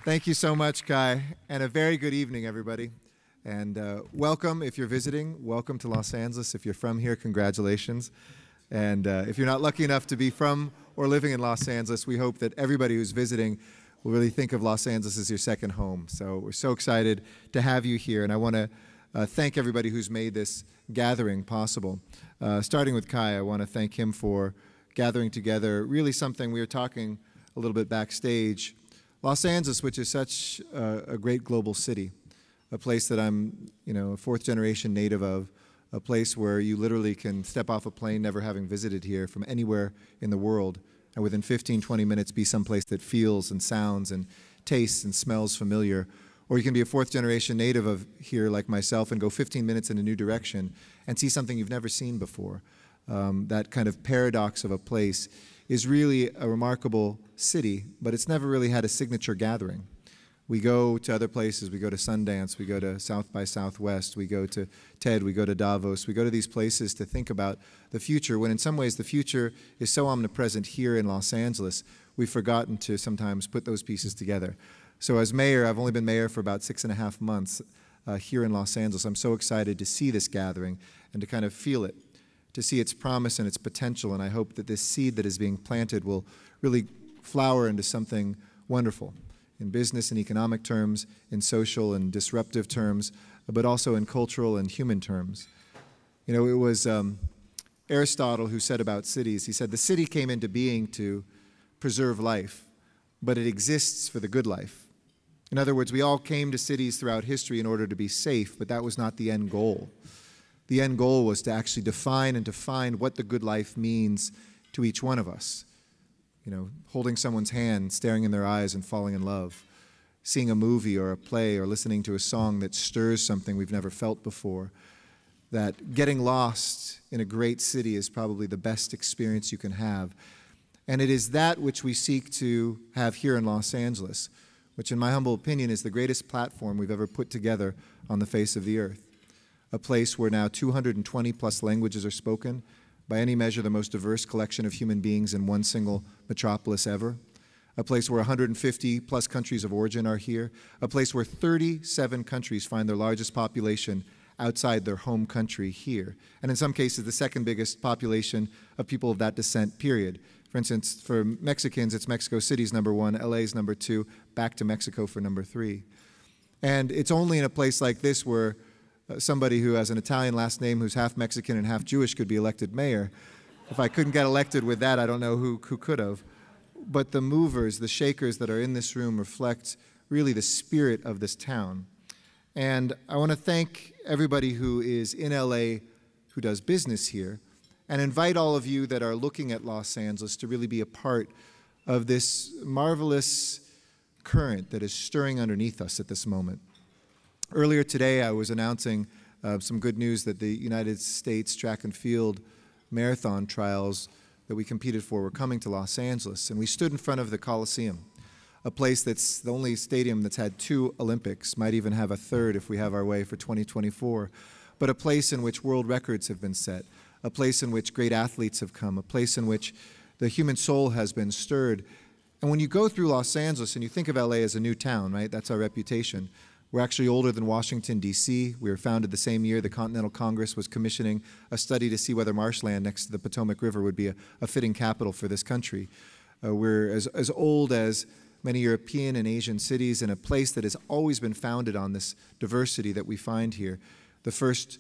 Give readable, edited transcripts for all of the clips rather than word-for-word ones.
Thank you so much, Kai, and a very good evening, everybody. And welcome if you're visiting. Welcome to Los Angeles. If you're from here, congratulations. And if you're not lucky enough to be from or living in Los Angeles, we hope that everybody who's visiting will really think of Los Angeles as your second home. So we're so excited to have you here, and I want to thank everybody who's made this gathering possible. Starting with Kai, I want to thank him for gathering together really something we were talking a little bit backstage. Los Angeles, which is such a great global city, a place that I'm, a fourth-generation native of, a place where you literally can step off a plane never having visited here from anywhere in the world, and within 15, 20 minutes be someplace that feels and sounds and tastes and smells familiar. Or you can be a fourth-generation native of here like myself and go 15 minutes in a new direction and see something you've never seen before. That kind of paradox of a place is really a remarkable city, but it's never really had a signature gathering. We go to other places. We go to Sundance. We go to South by Southwest. We go to TED. We go to Davos. We go to these places to think about the future, when in some ways the future is so omnipresent here in Los Angeles, we've forgotten to sometimes put those pieces together. So as mayor, I've only been mayor for about 6.5 months here in Los Angeles. I'm so excited to see this gathering and to kind of feel it, to see its promise and its potential, and I hope that this seed that is being planted will really flower into something wonderful in business and economic terms, in social and disruptive terms, but also in cultural and human terms. It was Aristotle who said about cities, he said, the city came into being to preserve life, but it exists for the good life. In other words, we all came to cities throughout history in order to be safe, but that was not the end goal. The end goal was to actually define and to find what the good life means to each one of us. Holding someone's hand, staring in their eyes and falling in love, seeing a movie or a play or listening to a song that stirs something we've never felt before. That getting lost in a great city is probably the best experience you can have. And it is that which we seek to have here in Los Angeles, which in my humble opinion is the greatest platform we've ever put together on the face of the earth. A place where now 220 plus languages are spoken, by any measure the most diverse collection of human beings in one single metropolis ever. A place where 150 plus countries of origin are here. A place where 37 countries find their largest population outside their home country here. And in some cases, the second biggest population of people of that descent, period. For instance, for Mexicans, it's Mexico City's #1, LA's #2, back to Mexico for #3. And it's only in a place like this where somebody who has an Italian last name who's half Mexican and half Jewish could be elected mayor. If I couldn't get elected with that, I don't know who could have. But the movers, the shakers that are in this room reflect really the spirit of this town. And I want to thank everybody who is in LA who does business here, and invite all of you that are looking at Los Angeles to really be a part of this marvelous current that is stirring underneath us at this moment. Earlier today, I was announcing some good news that the United States track and field marathon trials that we competed for were coming to Los Angeles. And we stood in front of the Coliseum, a place that's the only stadium that's had 2 Olympics, might even have a third if we have our way for 2024, but a place in which world records have been set, a place in which great athletes have come, a place in which the human soul has been stirred. And when you go through Los Angeles and you think of LA as a new town, right? That's our reputation. We're actually older than Washington, D.C. We were founded the same year the Continental Congress was commissioning a study to see whether marshland next to the Potomac River would be a fitting capital for this country. We're as old as many European and Asian cities, in a place that has always been founded on this diversity that we find here. The first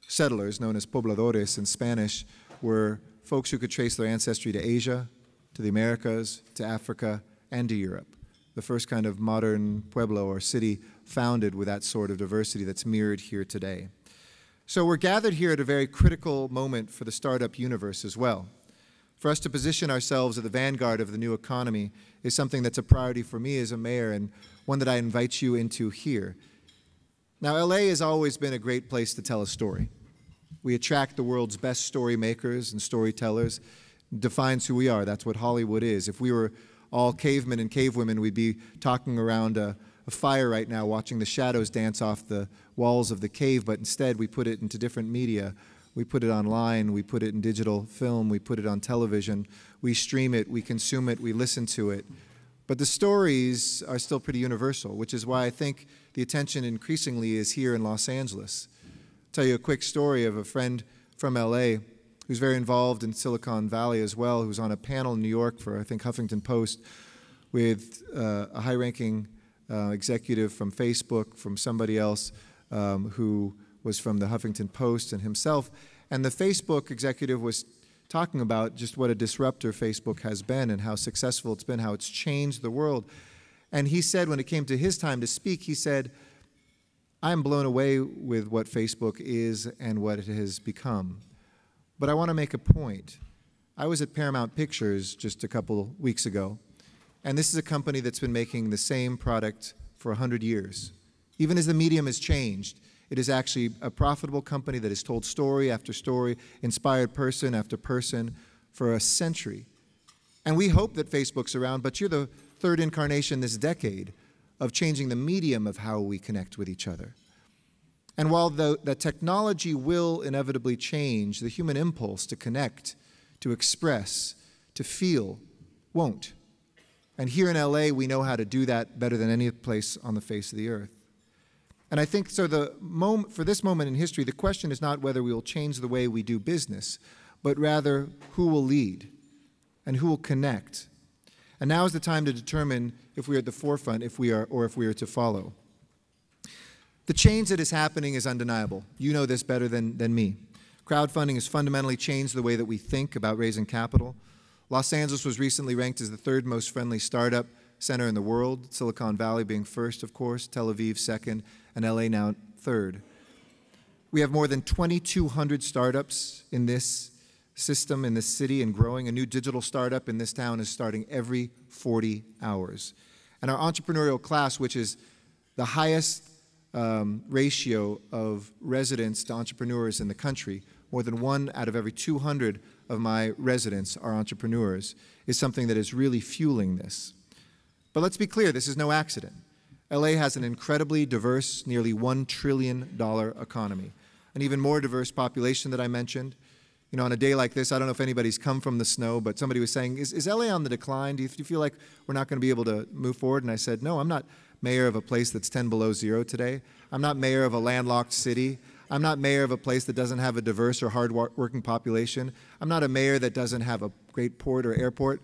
settlers, known as pobladores in Spanish, were folks who could trace their ancestry to Asia, to the Americas, to Africa, and to Europe. The first kind of modern pueblo or city founded with that sort of diversity that's mirrored here today. So we're gathered here at a very critical moment for the startup universe as well. For us to position ourselves at the vanguard of the new economy is something that's a priority for me as a mayor, and one that I invite you into here. Now, LA has always been a great place to tell a story. We attract the world's best story makers and storytellers. It defines who we are. That's what Hollywood is. If we were all cavemen and cavewomen, we'd be talking around a fire right now, watching the shadows dance off the walls of the cave, but instead we put it into different media. We put it online, we put it in digital film, we put it on television, we stream it, we consume it, we listen to it. But the stories are still pretty universal, which is why I think the attention increasingly is here in Los Angeles. I'll tell you a quick story of a friend from LA who's very involved in Silicon Valley as well, who's on a panel in New York for, I think, Huffington Post with a high-ranking executive from Facebook, from somebody else who was from the Huffington Post and himself. And the Facebook executive was talking about just what a disruptor Facebook has been and how successful it's been, how it's changed the world. And he said when it came to his time to speak, he said, I'm blown away with what Facebook is and what it has become. But I want to make a point. I was at Paramount Pictures just a couple weeks ago, and this is a company that's been making the same product for 100 years. Even as the medium has changed, it is actually a profitable company that has told story after story, inspired person after person for a century. And we hope that Facebook's around, but you're the third incarnation this decade of changing the medium of how we connect with each other. And while the technology will inevitably change, the human impulse to connect, to express, to feel, won't. And here in LA, we know how to do that better than any place on the face of the earth. And I think so for this moment in history, the question is not whether we will change the way we do business, but rather who will lead and who will connect. And now is the time to determine if we are at the forefront, or if we are to follow. The change that is happening is undeniable. You know this better than me. Crowdfunding has fundamentally changed the way that we think about raising capital. Los Angeles was recently ranked as the third most friendly startup center in the world, Silicon Valley being first, of course, Tel Aviv second, and LA now third. We have more than 2,200 startups in this system, in this city, and growing. A new digital startup in this town is starting every 40 hours. And our entrepreneurial class, which is the highest ratio of residents to entrepreneurs in the country, more than 1 out of every 200 of my residents are entrepreneurs, is something that is really fueling this. But let's be clear, this is no accident. LA has an incredibly diverse, nearly $1 trillion economy, an even more diverse population that I mentioned. You know, on a day like this, I don't know if anybody's come from the snow, but somebody was saying, is LA on the decline? Do you feel like we're not going to be able to move forward? And I said, no, I'm not mayor of a place that's 10 below zero today. I'm not mayor of a landlocked city. I'm not mayor of a place that doesn't have a diverse or hard-working population. I'm not a mayor that doesn't have a great port or airport.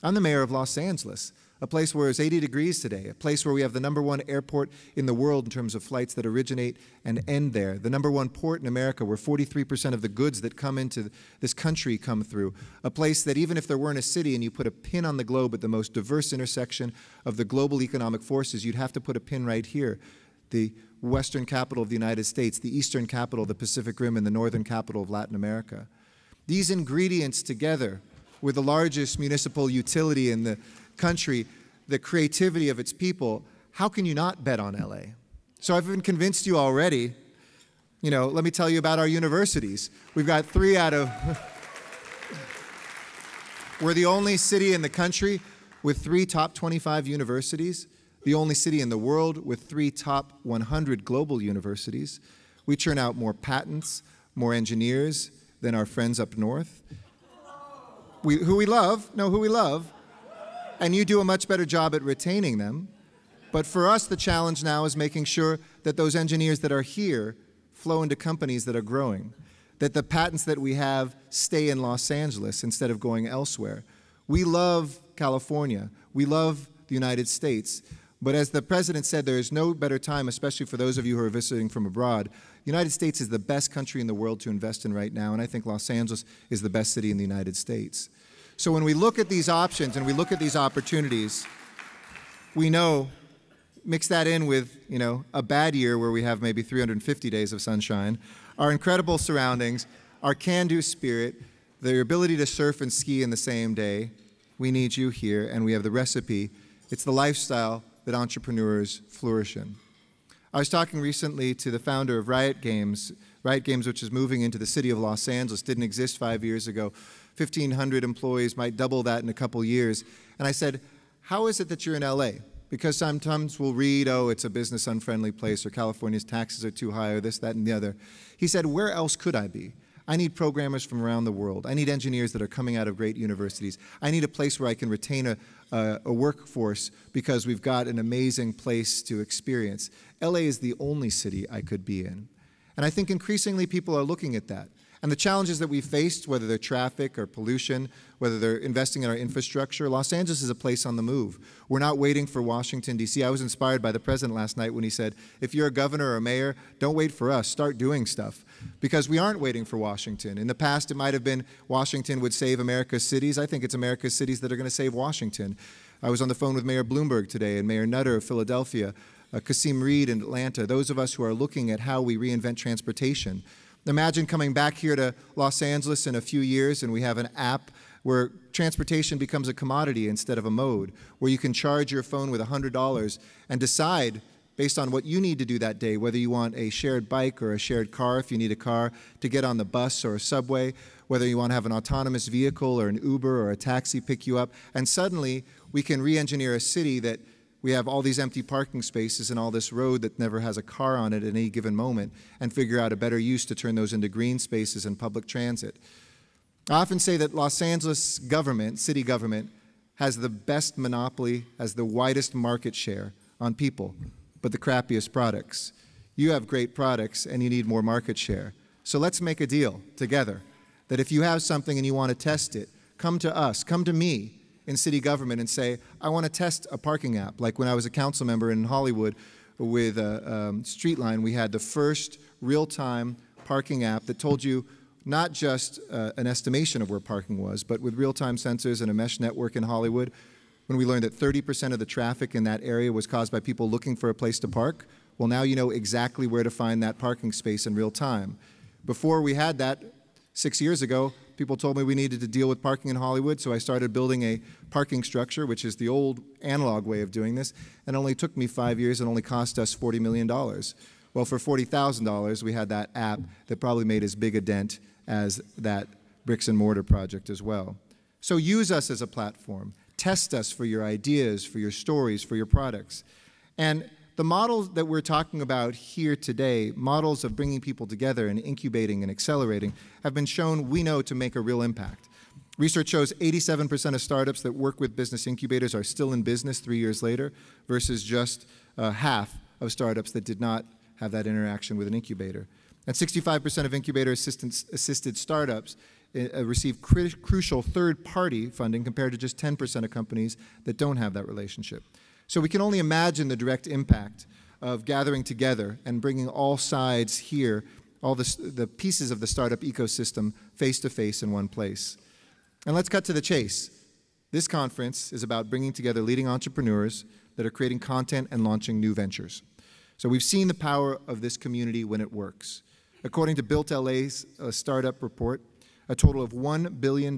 I'm the mayor of Los Angeles, a place where it's 80 degrees today, a place where we have the #1 airport in the world in terms of flights that originate and end there, the #1 port in America where 43% of the goods that come into this country come through, a place that even if there weren't a city and you put a pin on the globe at the most diverse intersection of the global economic forces, you'd have to put a pin right here, the western capital of the United States, the eastern capital of the Pacific Rim, and the northern capital of Latin America. These ingredients together with the largest municipal utility in the country, the creativity of its people, how can you not bet on LA? So I've been convinced you already. You know, let me tell you about our universities. We've got 3 out of... We're the only city in the country with 3 top 25 universities, the only city in the world with 3 top 100 global universities. We churn out more patents, more engineers than our friends up north. Who we love, and you do a much better job at retaining them. But for us, the challenge now is making sure that those engineers that are here flow into companies that are growing, that the patents that we have stay in Los Angeles instead of going elsewhere. We love California. We love the United States. But as the President said, there is no better time, especially for those of you who are visiting from abroad. The United States is the best country in the world to invest in right now, and I think Los Angeles is the best city in the United States. So when we look at these options and we look at these opportunities, we know, mix that in with, you know, a bad year where we have maybe 350 days of sunshine, our incredible surroundings, our can-do spirit, the ability to surf and ski in the same day. We need you here, and we have the recipe. It's the lifestyle that entrepreneurs flourish in. I was talking recently to the founder of Riot Games, which is moving into the city of Los Angeles, didn't exist 5 years ago. 1,500 employees, might double that in a couple years. And I said, how is it that you're in LA? Because sometimes we'll read, oh, it's a business unfriendly place, or California's taxes are too high, or this, that, and the other. He said, where else could I be? I need programmers from around the world. I need engineers that are coming out of great universities. I need a place where I can retain a workforce because we've got an amazing place to experience. LA is the only city I could be in. And I think increasingly people are looking at that. And the challenges that we've faced, whether they're traffic or pollution, whether they're investing in our infrastructure, Los Angeles is a place on the move. We're not waiting for Washington, D.C. I was inspired by the president last night when he said, if you're a governor or a mayor, don't wait for us, start doing stuff. Because we aren't waiting for Washington. In the past, it might have been Washington would save America's cities. I think it's America's cities that are going to save Washington. I was on the phone with Mayor Bloomberg today and Mayor Nutter of Philadelphia, Kasim Reed in Atlanta, those of us who are looking at how we reinvent transportation. Imagine coming back here to Los Angeles in a few years and we have an app where transportation becomes a commodity instead of a mode, where you can charge your phone with $100 and decide based on what you need to do that day, whether you want a shared bike or a shared car if you need a car to get on the bus or a subway, whether you want to have an autonomous vehicle or an Uber or a taxi pick you up. And suddenly we can re-engineer a city that we have all these empty parking spaces and all this road that never has a car on it at any given moment and figure out a better use to turn those into green spaces and public transit. I often say that Los Angeles government, city government, has the best monopoly, has the widest market share on people, but the crappiest products. You have great products and you need more market share. So let's make a deal together that if you have something and you want to test it, come to us, come to me in city government and say, I want to test a parking app. Like when I was a council member in Hollywood with Streetline, we had the first real-time parking app that told you not just an estimation of where parking was, but with real-time sensors and a mesh network in Hollywood. When we learned that 30% of the traffic in that area was caused by people looking for a place to park, well, now you know exactly where to find that parking space in real time. Before we had that, 6 years ago, people told me we needed to deal with parking in Hollywood, so I started building a parking structure, which is the old analog way of doing this, and it only took me 5 years and only cost us $40 million. Well, for $40,000, we had that app that probably made as big a dent as that bricks and mortar project as well. So use us as a platform. Test us for your ideas, for your stories, for your products. And the models that we're talking about here today, models of bringing people together and incubating and accelerating, have been shown, we know, to make a real impact. Research shows 87% of startups that work with business incubators are still in business 3 years later, versus just half of startups that did not have that interaction with an incubator. And 65% of incubator-assisted startups receive crucial third-party funding compared to just 10% of companies that don't have that relationship. So we can only imagine the direct impact of gathering together and bringing all sides here, all the pieces of the startup ecosystem face-to-face in one place. And let's cut to the chase. This conference is about bringing together leading entrepreneurs that are creating content and launching new ventures. So we've seen the power of this community when it works. According to Built LA's startup report, a total of $1 billion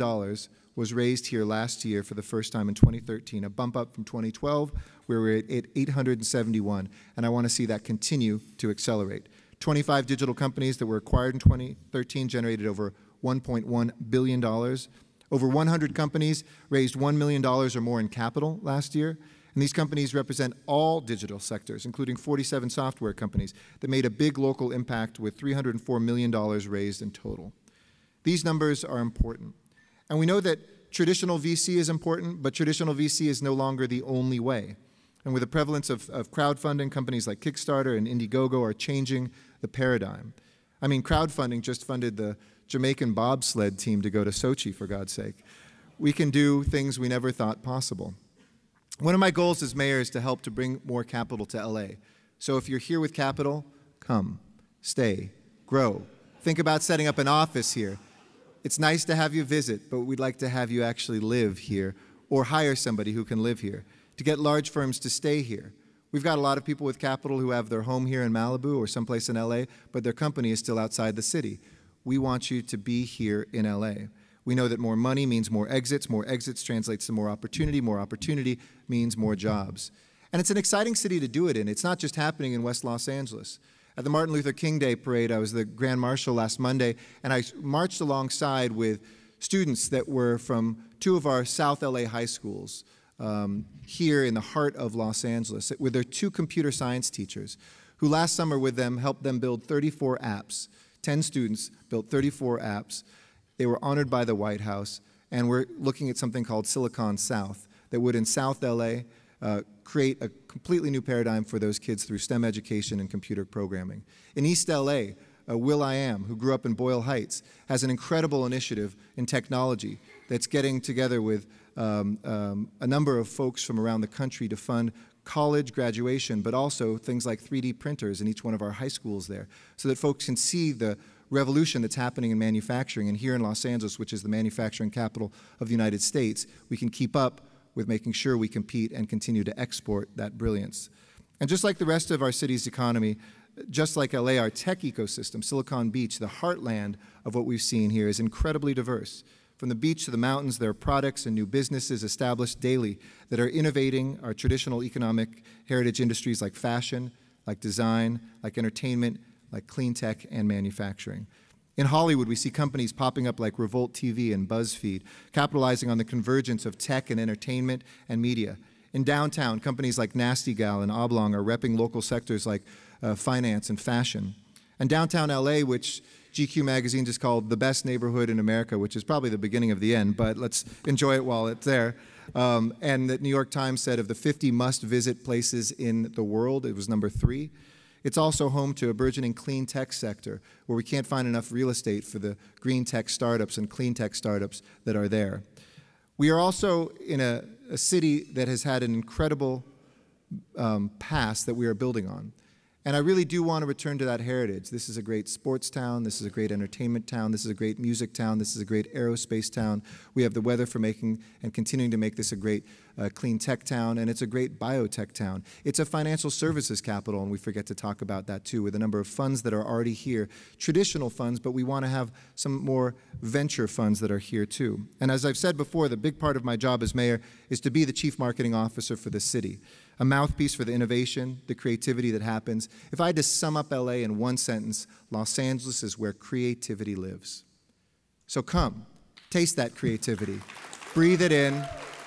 was raised here last year for the first time in 2013, a bump up from 2012, where we're at 871, and I want to see that continue to accelerate. 25 digital companies that were acquired in 2013 generated over $1.1 billion. Over 100 companies raised $1 million or more in capital last year, and these companies represent all digital sectors, including 47 software companies that made a big local impact with $304 million raised in total. These numbers are important. And we know that traditional VC is important, but traditional VC is no longer the only way. And with the prevalence of crowdfunding, companies like Kickstarter and Indiegogo are changing the paradigm. I mean, crowdfunding just funded the Jamaican bobsled team to go to Sochi, for God's sake. We can do things we never thought possible. One of my goals as mayor is to help to bring more capital to LA. So if you're here with capital, come, stay, grow. Think about setting up an office here. It's nice to have you visit, but we'd like to have you actually live here or hire somebody who can live here, to get large firms to stay here. We've got a lot of people with capital who have their home here in Malibu or someplace in LA, but their company is still outside the city. We want you to be here in LA. We know that more money means more exits translates to more opportunity means more jobs. And it's an exciting city to do it in. It's not just happening in West Los Angeles. At the Martin Luther King Day Parade, I was the Grand Marshal last Monday, and I marched alongside with students that were from two of our South LA high schools here in the heart of Los Angeles, with their two computer science teachers, who last summer with them helped them build 34 apps 10 students built 34 apps. They were honored by the White House, and we're looking at something called Silicon South that would, in South LA, create a completely new paradigm for those kids through STEM education and computer programming. In East LA, Will.i.am, who grew up in Boyle Heights, has an incredible initiative in technology that's getting together with a number of folks from around the country to fund college graduation, but also things like 3D printers in each one of our high schools there, so that folks can see the revolution that's happening in manufacturing. And here in Los Angeles, which is the manufacturing capital of the United States, we can keep up with making sure we compete and continue to export that brilliance. And just like the rest of our city's economy, just like LA, our tech ecosystem, Silicon Beach, the heartland of what we've seen here, is incredibly diverse. From the beach to the mountains, there are products and new businesses established daily that are innovating our traditional economic heritage industries like fashion, like design, like entertainment, like clean tech and manufacturing. In Hollywood, we see companies popping up like Revolt TV and BuzzFeed, capitalizing on the convergence of tech and entertainment and media. In downtown, companies like Nasty Gal and Oblong are repping local sectors like finance and fashion. And downtown LA, which GQ magazine just called the best neighborhood in America, which is probably the beginning of the end, but let's enjoy it while it's there. And the New York Times said of the 50 must-visit places in the world, it was number 3. It's also home to a burgeoning clean tech sector where we can't find enough real estate for the green tech startups and clean tech startups that are there. We are also in a city that has had an incredible past that we are building on. And I really do want to return to that heritage. This is a great sports town. This is a great entertainment town. This is a great music town. This is a great aerospace town. We have the weather for making and continuing to make this a great clean tech town, and it's a great biotech town. It's a financial services capital, and we forget to talk about that too, with a number of funds that are already here, traditional funds, but we want to have some more venture funds that are here too. And as I've said before, the big part of my job as mayor is to be the chief marketing officer for the city, a mouthpiece for the innovation, the creativity that happens. If I had to sum up LA in one sentence, Los Angeles is where creativity lives. So come, taste that creativity, breathe it in,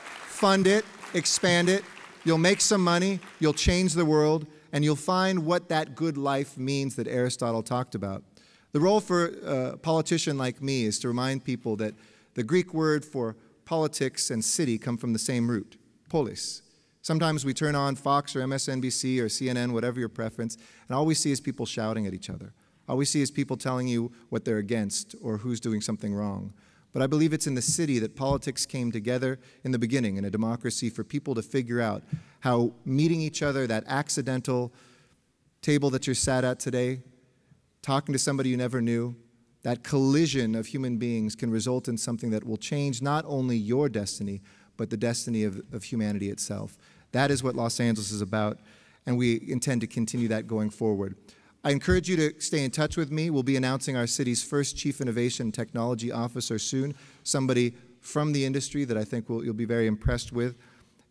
fund it, expand it. You'll make some money, you'll change the world, and you'll find what that good life means that Aristotle talked about. The role for a politician like me is to remind people that the Greek word for politics and city come from the same root, polis. Sometimes we turn on Fox or MSNBC or CNN, whatever your preference, and all we see is people shouting at each other. All we see is people telling you what they're against or who's doing something wrong. But I believe it's in the city that politics came together in the beginning in a democracy for people to figure out how meeting each other, that accidental table that you're sat at today, talking to somebody you never knew, that collision of human beings can result in something that will change not only your destiny, but the destiny of humanity itself. That is what Los Angeles is about, and we intend to continue that going forward. I encourage you to stay in touch with me. We'll be announcing our city's first Chief Innovation Technology Officer soon, somebody from the industry that I think you'll be very impressed with.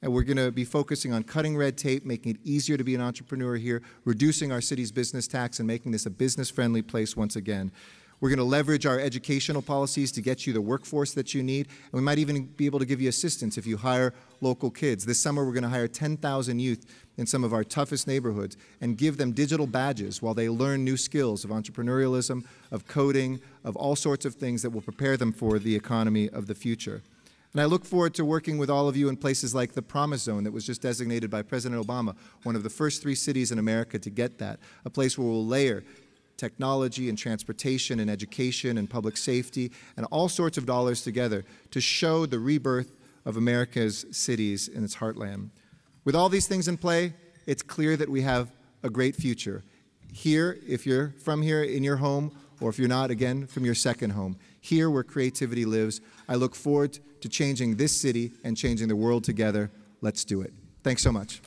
And we're going to be focusing on cutting red tape, making it easier to be an entrepreneur here, reducing our city's business tax, and making this a business-friendly place once again. We're going to leverage our educational policies to get you the workforce that you need, and we might even be able to give you assistance if you hire local kids. This summer, we're going to hire 10,000 youth in some of our toughest neighborhoods and give them digital badges while they learn new skills of entrepreneurialism, of coding, of all sorts of things that will prepare them for the economy of the future. And I look forward to working with all of you in places like the Promise Zone that was just designated by President Obama, one of the first 3 cities in America to get that, a place where we'll layer technology and transportation and education and public safety and all sorts of dollars together to show the rebirth of America's cities in its heartland. With all these things in play, it's clear that we have a great future. Here, if you're from here in your home, or if you're not, again, from your second home. Here where creativity lives. I look forward to changing this city and changing the world together. Let's do it. Thanks so much.